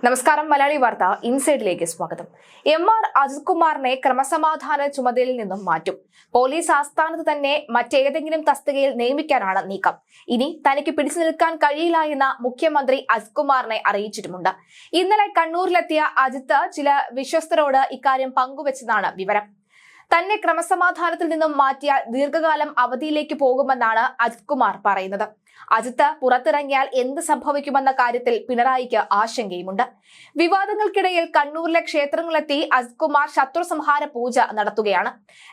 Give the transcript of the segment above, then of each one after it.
നമസ്കാരം. മലയാളി വാർത്ത ഇൻസൈഡിലേക്ക് സ്വാഗതം. എം.ആർ. അജിത് കുമാറിനെ ക്രമസമാധാന ചുമതലയിൽ നിന്നും മാറ്റും. പോലീസ് ആസ്ഥാനത്ത് തന്നെ മറ്റേതെങ്കിലും തസ്തികയിൽ നിയമിക്കാനാണ് നീക്കം. ഇനി തനിക്ക് പിടിച്ചു നിൽക്കാൻ കഴിയില്ല എന്ന് മുഖ്യമന്ത്രി അജിത് കുമാറിനെ അറിയിച്ചിട്ടുമുണ്ട്. ഇന്നലെ കണ്ണൂരിലെത്തിയ അജിത്ത് ചില വിശ്വസ്തരോട് ഇക്കാര്യം പങ്കുവച്ചതാണ് വിവരം. തന്നെ ക്രമസമാധാനത്തിൽ നിന്നും മാറ്റിയ ദീർഘകാലം അവധിയിലേക്ക് പോകുമെന്നാണ് അജിത് കുമാർ പറയുന്നത്. അജിത്ത് പുറത്തിറങ്ങിയാൽ എന്ത് സംഭവിക്കുമെന്ന കാര്യത്തിൽ പിണറായിക്ക് ആശങ്കയുമുണ്ട്. വിവാദങ്ങൾക്കിടയിൽ കണ്ണൂരിലെ ക്ഷേത്രങ്ങളിലെത്തി അജിത് കുമാർ ശത്രു സംഹാര പൂജ നടത്തുകയാണ്.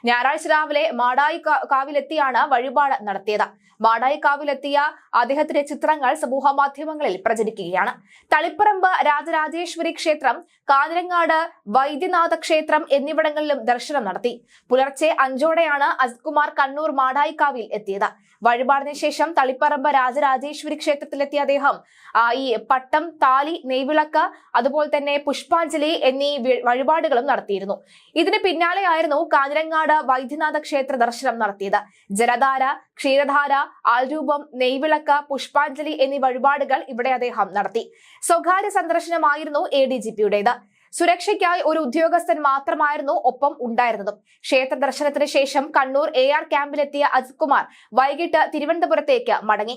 ഞായറാഴ്ച രാവിലെ മാടായി കാവിലെത്തിയാണ് വഴിപാട് നടത്തിയത്. മാടായി കാവിലെത്തിയ അദ്ദേഹത്തിന്റെ ചിത്രങ്ങൾ സമൂഹ മാധ്യമങ്ങളിൽ പ്രചരിക്കുകയാണ്. തളിപ്പറമ്പ് രാജരാജേശ്വരി ക്ഷേത്രം, കാഞ്ഞിരങ്ങാട് വൈദ്യനാഥ ക്ഷേത്രം എന്നിവിടങ്ങളിലും ദർശനം നടത്തി. പുലർച്ചെ 5ഓടെയാണ് അജിത് കുമാർ കണ്ണൂർ മാടായി കാവിൽ എത്തിയത്. വഴിപാടിന് ശേഷം തളിപ്പറമ്പ് രാജരാജേശ്വരി ക്ഷേത്രത്തിലെത്തിയ അദ്ദേഹം ഈ പട്ടം, താലി, നെയ്വിളക്ക്, അതുപോലെ തന്നെ പുഷ്പാഞ്ജലി എന്നീ വഴിപാടുകളും നടത്തിയിരുന്നു. ഇതിന് പിന്നാലെയായിരുന്നു കാഞ്ഞിരങ്ങാട് വൈദ്യനാഥ ക്ഷേത്ര ദർശനം നടത്തിയത്. ജലധാര, ക്ഷീരധാര, ആൾരൂപം, നെയ്വിളക്ക്, പുഷ്പാഞ്ജലി എന്നീ വഴിപാടുകൾ ഇവിടെ അദ്ദേഹം നടത്തി. സ്വകാര്യ സന്ദർശനമായിരുന്നു ADGPയുടേത്. സുരക്ഷയ്ക്കായി ഒരു ഉദ്യോഗസ്ഥൻ മാത്രമായിരുന്നു ഒപ്പം ഉണ്ടായിരുന്നതും. ക്ഷേത്ര ദർശനത്തിന് ശേഷം കണ്ണൂർ AR ക്യാമ്പിലെത്തിയ അജിത് കുമാർ വൈകിട്ട് തിരുവനന്തപുരത്തേക്ക് മടങ്ങി.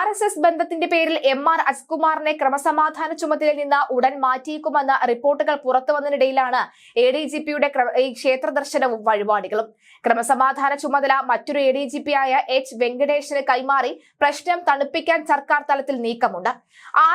RSS ബന്ധത്തിന്റെ പേരിൽ എം.ആർ. അജിത് കുമാറിനെ ക്രമസമാധാന ചുമതലയിൽ നിന്ന് ഉടൻ മാറ്റിയേക്കുമെന്ന റിപ്പോർട്ടുകൾ പുറത്തുവന്നതിനിടയിലാണ് ADGPയുടെ ഈ ക്ഷേത്ര ദർശനവും വഴിപാടുകളും. ക്രമസമാധാന ചുമതല മറ്റൊരു ADGPയായ H. വെങ്കടേഷിന് കൈമാറി പ്രശ്നം തണുപ്പിക്കാൻ സർക്കാർ തലത്തിൽ നീക്കമുണ്ട്.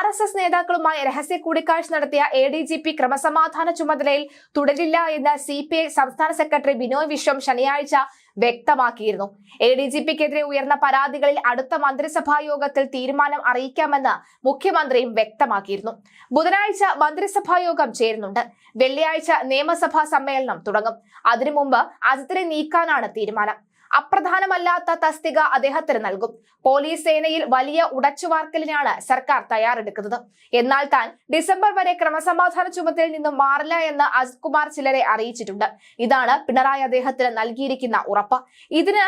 RSS നേതാക്കളുമായി രഹസ്യ കൂടിക്കാഴ്ച നടത്തിയ ADGP ക്രമസമാധാന ചുമതലയിൽ തുടരില്ല എന്ന് CPI സംസ്ഥാന സെക്രട്ടറി ബിനോയ് വിശ്വം ശനിയാഴ്ച വ്യക്തമാക്കിയിരുന്നു. ADGPക്കെതിരെ ഉയർന്ന പരാതികളിൽ അടുത്ത മന്ത്രിസഭാ യോഗത്തിൽ തീരുമാനം അറിയിക്കാമെന്ന് മുഖ്യമന്ത്രിയും വ്യക്തമാക്കിയിരുന്നു. ബുധനാഴ്ച മന്ത്രിസഭാ യോഗം ചേരുന്നുണ്ട്. വെള്ളിയാഴ്ച നിയമസഭാ സമ്മേളനം തുടങ്ങും. അതിനു മുമ്പ് അജിത്തിനെ നീക്കാനാണ് തീരുമാനം. അപ്രധാനമല്ലാത്ത തസ്തിക അദ്ദേഹത്തിന് നൽകും. പോലീസ് സേനയിൽ വലിയ ഉടച്ചുവാർക്കലിനാണ് സർക്കാർ തയ്യാറെടുക്കുന്നത്. എന്നാൽ താൻ ഡിസംബർ വരെ ക്രമസമാധാന ചുമതലയിൽ നിന്നും മാറില്ല എന്ന് അജിത് കുമാർ ചിലരെ അറിയിച്ചിട്ടുണ്ട്. ഇതാണ് പിണറായി അദ്ദേഹത്തിന് നൽകിയിരിക്കുന്ന ഉറപ്പ്. ഇതിന്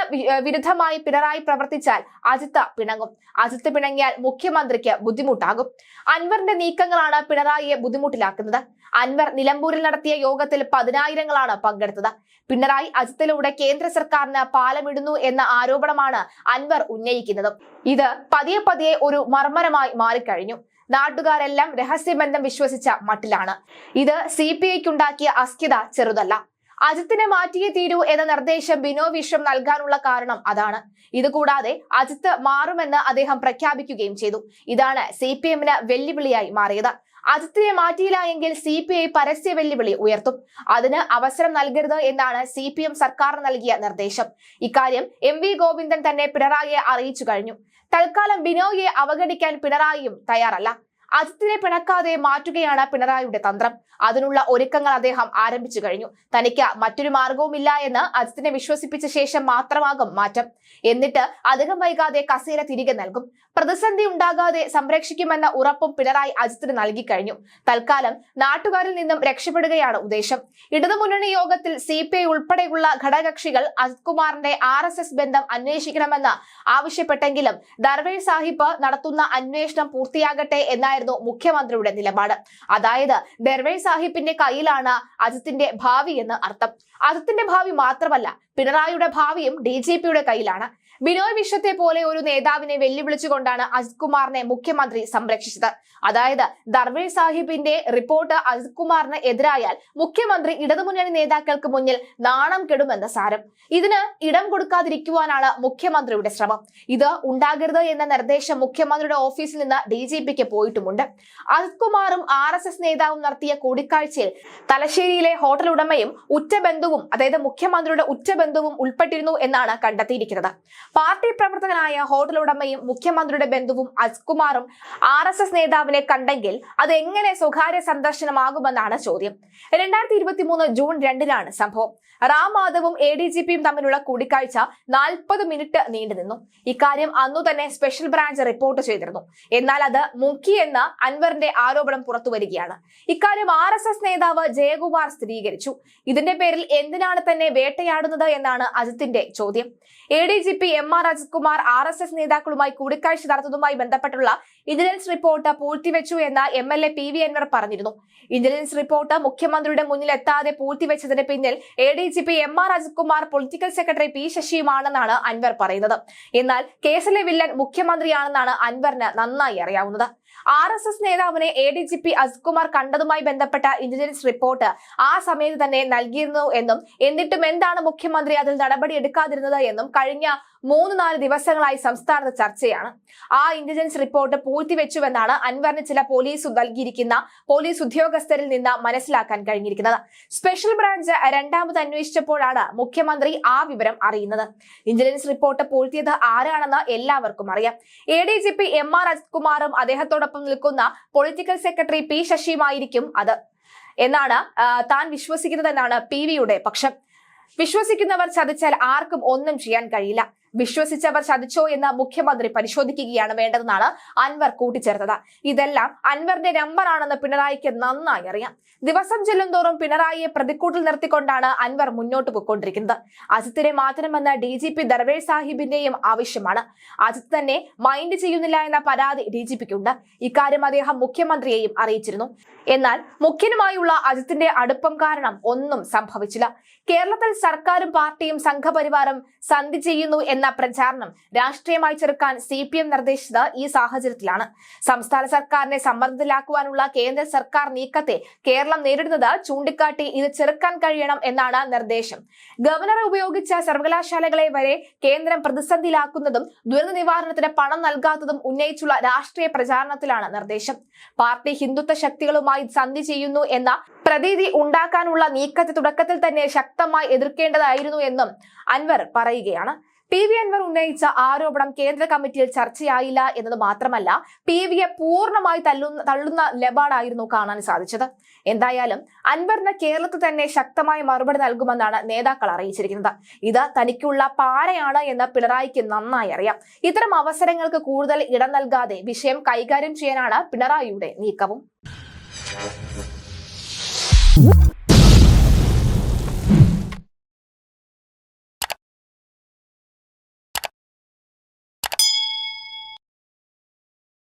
വിരുദ്ധമായി പിണറായി പ്രവർത്തിച്ചാൽ അജിത്ത് പിണങ്ങും. അജിത്ത് പിണങ്ങിയാൽ മുഖ്യമന്ത്രിക്ക് ബുദ്ധിമുട്ടാകും. അൻവറിന്റെ നീക്കങ്ങളാണ് പിണറായിയെ ബുദ്ധിമുട്ടിലാക്കുന്നത്. അൻവർ നിലമ്പൂരിൽ നടത്തിയ യോഗത്തിൽ 10,000ങ്ങളാണ് പങ്കെടുത്തത്. പിണറായി അജിത്തിലൂടെ കേന്ദ്ര സർക്കാരിന് പാലമിടുന്നു എന്ന ആരോപണമാണ് അൻവർ ഉന്നയിക്കുന്നത്. ഇത് പതിയെ ഒരു മർമ്മരമായി മാറിക്കഴിഞ്ഞു. നാട്ടുകാരെല്ലാം രഹസ്യബന്ധം വിശ്വസിച്ച മട്ടിലാണ്. ഇത് CPIക്കുണ്ടാക്കിയ അസ്ഥിരത ചെറുതല്ല. അജിത്തിനെ മാറ്റിയേ തീരൂ എന്ന നിർദ്ദേശം ബിനോയ് വിശ്വം നൽകാനുള്ള കാരണം അതാണ്. ഇതുകൂടാതെ അജിത്ത് മാറുമെന്ന് അദ്ദേഹം പ്രഖ്യാപിക്കുകയും ചെയ്തു. ഇതാണ് CPMന് വെല്ലുവിളിയായി മാറിയത്. അജിത്തിനെ മാറ്റിയില്ല എങ്കിൽ CPI പരസ്യ വെല്ലുവിളി ഉയർത്തും. അതിന് അവസരം നൽകരുത് എന്നാണ് CPM സർക്കാരിന് നൽകിയ നിർദ്ദേശം. ഇക്കാര്യം MV ഗോവിന്ദൻ തന്നെ പിണറായിയെ അറിയിച്ചു കഴിഞ്ഞു. തൽക്കാലം ബിനോയിയെ അവഗണിക്കാൻ പിണറായിയും തയ്യാറല്ല. അജിത്തിനെ പിണക്കാതെ മാറ്റുകയാണ് പിണറായിയുടെ തന്ത്രം. അതിനുള്ള ഒരുക്കങ്ങൾ അദ്ദേഹം ആരംഭിച്ചു കഴിഞ്ഞു. തനിക്ക് മറ്റൊരു മാർഗവുമില്ല എന്ന് അജിത്തിനെ വിശ്വസിപ്പിച്ച ശേഷം മാത്രമാകും മാറ്റം. എന്നിട്ട് അധികം വൈകാതെ കസേര തിരികെ നൽകും. പ്രതിസന്ധി ഉണ്ടാകാതെ സംരക്ഷിക്കുമെന്ന ഉറപ്പും പിണറായി അജിത്തിന് നൽകി കഴിഞ്ഞു. തൽക്കാലം നാട്ടുകാരിൽ നിന്നും രക്ഷപ്പെടുകയാണ് ഉദ്ദേശം. ഇടതുമുന്നണി യോഗത്തിൽ CPI ഉൾപ്പെടെയുള്ള ഘടകകക്ഷികൾ അജിത് കുമാറിന്റെ RSS ബന്ധം അന്വേഷിക്കണമെന്ന് ആവശ്യപ്പെട്ടെങ്കിലും ദർവേർ സാഹിബ് നടത്തുന്ന അന്വേഷണം പൂർത്തിയാകട്ടെ എന്നായിരുന്നു മുഖ്യമന്ത്രിയുടെ നിലപാട്. അതായത് ദർവേർ സാഹിബിന്റെ കയ്യിലാണ് അജിത്തിന്റെ ഭാവി എന്ന് അർത്ഥം. അജിത്തിന്റെ ഭാവി മാത്രമല്ല, പിണറായിയുടെ ഭാവിയും DGPയുടെ കയ്യിലാണ്. ബിനോയ് വിശ്വത്തെ പോലെ ഒരു നേതാവിനെ വെല്ലുവിളിച്ചുകൊണ്ടാണ് അജിത് കുമാറിനെ മുഖ്യമന്ത്രി സംരക്ഷിച്ചത്. അതായത് ദർവേർ സാഹിബിന്റെ റിപ്പോർട്ട് അജിത് കുമാറിന് എതിരായാൽ മുഖ്യമന്ത്രി ഇടതുമുന്നണി നേതാക്കൾക്ക് മുന്നിൽ നാണം കെടുമെന്ന് സാരം. ഇതിന് ഇടം കൊടുക്കാതിരിക്കുവാനാണ് മുഖ്യമന്ത്രിയുടെ ശ്രമം. ഇത് ഉണ്ടാകരുത് എന്ന നിർദ്ദേശം മുഖ്യമന്ത്രിയുടെ ഓഫീസിൽ നിന്ന് DGPക്ക് പോയിട്ടുമുണ്ട്. അജിത് കുമാറും RSS നേതാവും നടത്തിയ കൂടിക്കാഴ്ചയിൽ തലശ്ശേരിയിലെ ഹോട്ടൽ ഉടമയും ഉറ്റ ബന്ധുവും, അതായത് മുഖ്യമന്ത്രിയുടെ ഉറ്റ ബന്ധുവും ഉൾപ്പെട്ടിരുന്നു എന്നാണ് കണ്ടെത്തിയിരിക്കുന്നത്. പാർട്ടി പ്രവർത്തകനായ ഹോട്ടൽ ഉടമയും മുഖ്യമന്ത്രിയുടെ ബന്ധുവും അജിത് കുമാറും RSS നേതാവിനെ കണ്ടെങ്കിൽ അത് എങ്ങനെ സ്വകാര്യ സന്ദർശനമാകുമെന്നാണ് ചോദ്യം. 2023 ജൂൺ 2-നാണ് സംഭവം. റാം മാധവും ADGPയും തമ്മിലുള്ള കൂടിക്കാഴ്ച 40 മിനിറ്റ് നീണ്ടുനിന്നു. ഇക്കാര്യം അന്നു തന്നെ സ്പെഷ്യൽ ബ്രാഞ്ച് റിപ്പോർട്ട് ചെയ്തിരുന്നു. എന്നാൽ അത് മുക്കിയെന്ന് അൻവറിന്റെ ആരോപണം പുറത്തുവരികയാണ്. ഇക്കാര്യം RSS നേതാവ് ജയകുമാർ സ്ഥിരീകരിച്ചു. ഇതിന്റെ പേരിൽ എന്തിനാണ് തന്നെ വേട്ടയാടുന്നത് എന്നാണ് അജിത്തിന്റെ ചോദ്യം. ADGP MR അജിത്കുമാർ RSS നേതാക്കളുമായി കൂടിക്കാഴ്ച നടത്തുന്നതുമായി ബന്ധപ്പെട്ടുള്ള ഇന്റലിജൻസ് റിപ്പോർട്ട് പൂഴ്ത്തിവെച്ചു എന്ന് MLA PV അൻവർ പറഞ്ഞിരുന്നു. ഇന്റലിജൻസ് റിപ്പോർട്ട് മുഖ്യമന്ത്രിയുടെ മുന്നിൽ എത്താതെ പൂഴ്ത്തിവെച്ചതിന് പിന്നിൽ ADGP MR Ajithkumar political secretary P ശശിയുമാണെന്നാണ് അൻവർ പറയുന്നത്. എന്നാൽ കേസിലെ വില്ലൻ മുഖ്യമന്ത്രിയാണെന്നാണ് അൻവറിന് നന്നായി അറിയാവുന്നത്. RSS നേതാവിനെ ADGP അജിത്കുമാർ കണ്ടതുമായി ബന്ധപ്പെട്ട ഇന്റലിജൻസ് റിപ്പോർട്ട് ആ സമയത്ത് തന്നെ നൽകിയിരുന്നു എന്നും എന്നിട്ടും എന്താണ് മുഖ്യമന്ത്രി അതിൽ നടപടിയെടുക്കാതിരുന്നത് എന്നും കഴിഞ്ഞ 3-4 ദിവസങ്ങളായി സംസ്ഥാനത്ത് ചർച്ചയാണ്. ആ ഇന്റലിജൻസ് റിപ്പോർട്ട് പൂഴ്ത്തിവെച്ചുവെന്നാണ് അൻവറിന് ചില പോലീസ് ഉദ്യോഗസ്ഥരിൽ നിന്ന് മനസ്സിലാക്കാൻ കഴിഞ്ഞിരിക്കുന്നത്. സ്പെഷ്യൽ ബ്രാഞ്ച് രണ്ടാമത് അന്വേഷിച്ചപ്പോഴാണ് മുഖ്യമന്ത്രി ആ വിവരം അറിയുന്നത്. ഇന്റലിജൻസ് റിപ്പോർട്ട് പൂഴ്ത്തിയത് ആരാണെന്ന് എല്ലാവർക്കും അറിയാം. ADGP MR അജിത്കുമാറും അദ്ദേഹത്തോടൊപ്പം നിൽക്കുന്ന പൊളിറ്റിക്കൽ സെക്രട്ടറി P ശശിയുമായിരിക്കും അത് എന്നാണ് താൻ വിശ്വസിക്കുന്നതെന്നാണ് PVയുടെ പക്ഷം. വിശ്വസിക്കുന്നവർ ചതിച്ചാൽ ആർക്കും ഒന്നും ചെയ്യാൻ കഴിയില്ല. വിശ്വസിച്ചവർ ചതിച്ചോ എന്ന് മുഖ്യമന്ത്രി പരിശോധിക്കുകയാണ് വേണ്ടതെന്നാണ് അൻവർ കൂട്ടിച്ചേർത്തത്. ഇതെല്ലാം അൻവറിന്റെ നമ്പറാണെന്ന് പിണറായിക്ക് നന്നായി അറിയാം. ദിവസം ചെല്ലുന്തോറും പിണറായിയെ പ്രതിക്കൂട്ടിൽ നിർത്തിക്കൊണ്ടാണ് അൻവർ മുന്നോട്ട് പോയിക്കൊണ്ടിരിക്കുന്നത്. അജിത്തിനെ മാറ്റണമെന്ന് DGP ദർവേഷ് സാഹിബിന്റെയും ആവശ്യമാണ്. അജിത്ത് തന്നെ മൈൻഡ് ചെയ്യുന്നില്ല എന്ന പരാതി DGPക്കുണ്ട്. ഇക്കാര്യം അദ്ദേഹം മുഖ്യമന്ത്രിയെയും അറിയിച്ചിരുന്നു. എന്നാൽ മുഖ്യനുമായുള്ള അജിത്തിന്റെ അടുപ്പം കാരണം ഒന്നും സംഭവിച്ചില്ല. കേരളത്തിൽ സർക്കാരും പാർട്ടിയും സംഘപരിവാറും സന്ധി ചെയ്യുന്നു എന്ന പ്രചാരണം രാഷ്ട്രീയമായി ചെറുക്കാൻ CPM നിർദ്ദേശിച്ചത് ഈ സാഹചര്യത്തിലാണ്. സംസ്ഥാന സർക്കാരിനെ സമ്മർദ്ദത്തിലാക്കുവാനുള്ള കേന്ദ്ര സർക്കാർ നീക്കത്തെ കേരളം നേരിടുന്നത് ചൂണ്ടിക്കാട്ടി ഇത് ചെറുക്കാൻ കഴിയണം എന്നാണ് നിർദ്ദേശം. ഗവർണറെ ഉപയോഗിച്ച സർവകലാശാലകളെ വരെ കേന്ദ്രം പ്രതിസന്ധിയിലാക്കുന്നതും ദുരന്ത നിവാരണത്തിന് പണം നൽകാത്തതും ഉന്നയിച്ചുള്ള രാഷ്ട്രീയ പ്രചാരണത്തിലാണ് നിർദ്ദേശം. പാർട്ടി ഹിന്ദുത്വ ശക്തികളുമായി സന്ധി ചെയ്യുന്നു എന്ന പ്രതീതി ഉണ്ടാക്കാനുള്ള നീക്കത്തെ തുടക്കത്തിൽ തന്നെ ശക്തമായി എതിർക്കേണ്ടതായിരുന്നു എന്നും അൻവർ പറയുകയാണ്. PV അൻവർ ഉന്നയിച്ച ആരോപണം കേന്ദ്ര കമ്മിറ്റിയിൽ ചർച്ചയായില്ല എന്നത് മാത്രമല്ല PVയെ പൂർണ്ണമായി തള്ളുന്ന നിലപാടായിരുന്നു കാണാൻ സാധിച്ചത്. എന്തായാലും അൻവറിന് കേരളത്തിൽ തന്നെ ശക്തമായ മറുപടി നൽകുമെന്നാണ് നേതാക്കൾ അറിയിച്ചിരിക്കുന്നത്. ഇത് തനിക്കുള്ള പാരയാണ് എന്ന് പിണറായിക്ക് നന്നായി അറിയാം. ഇത്തരം അവസരങ്ങൾക്ക് കൂടുതൽ ഇടം നൽകാതെ വിഷയം കൈകാര്യം ചെയ്യാനാണ് പിണറായിയുടെ നീക്കവും.